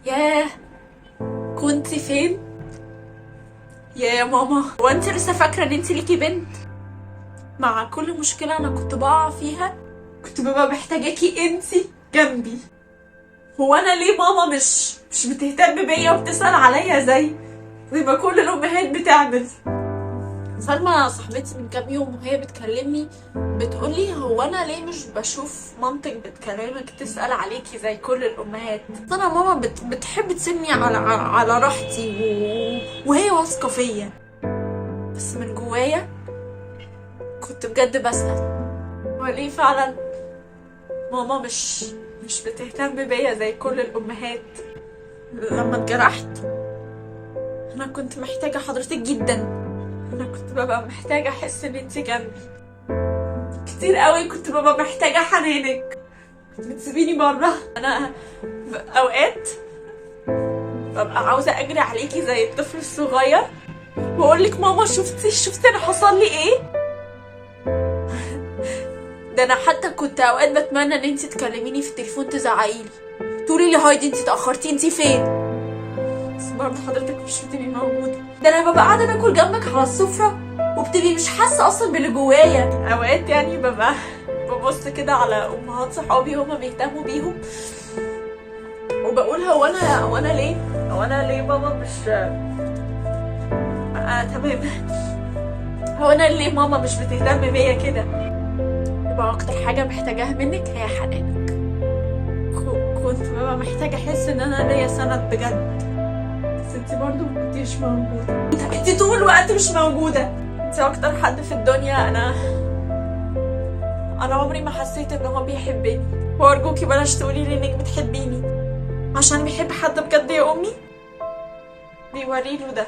ياه، كنت فين؟ يا ماما، هو انت لسه فاكره ان انت ليكي بنت؟ مع كل مشكله انا كنت بقع فيها كنت ببقى محتاجاكي انت جنبي. هو انا ليه ماما مش بتهتم بيا وبتسأل عليا زي ما كل الامهات بتعمل؟ سلمى صاحبتي من كام يوم وهي بتكلمني بتقولي هو انا ليه مش بشوف مامتك بتكلمك تسأل عليكي زي كل الامهات؟ انا ماما بتحب تسيبني على راحتي وهي واثقه فيا، بس من جوايا كنت بجد بسأل هو ليه فعلا ماما مش بتهتم بيا زي كل الامهات؟ لما اتجرحت انا كنت محتاجه حضرتك جدا، انا كنت ببقى محتاجه احس ان انت جنبي كتير قوي، كنت ببقى محتاجه حنانك، كنت بتسيبيني بره. انا اوقات ببقى عاوزه اجري عليكي زي الطفل الصغير واقول لك ماما شفتي انا حصل لي ايه. ده انا حتى كنت اوقات بتمنى ان انت تكلميني في التليفون تزعقيلي تقولي لي هايدي انت اتاخرتي انت فين، بس برضه حضرتك مش بتبقي موجوده. ده انا ببقى قاعده باكل جنبك على السفره وبتبقي مش حاسه اصلا باللي جوايا. اوقات يعني ببقى ببص كده على امهات صحابي هما بيهتموا بيهم وبقول هو انا ليه ماما مش تمام، هو انا ليه ماما مش بتهتم بيا كده؟ يبقى اكتر حاجه محتاجاها منك هي حنانك. كنت ببقى محتاجه احس ان انا ليا سند بجد، بس انت برضه ما كنتيش موجوده، انت طول الوقت مش موجوده، انت اكتر حد في الدنيا انا عمري ما حسيت ان هو بيحبني. وارجوكي بلاش تقولي لي انك بتحبيني، عشان بيحب حد بجد يا امي بيوريله ده.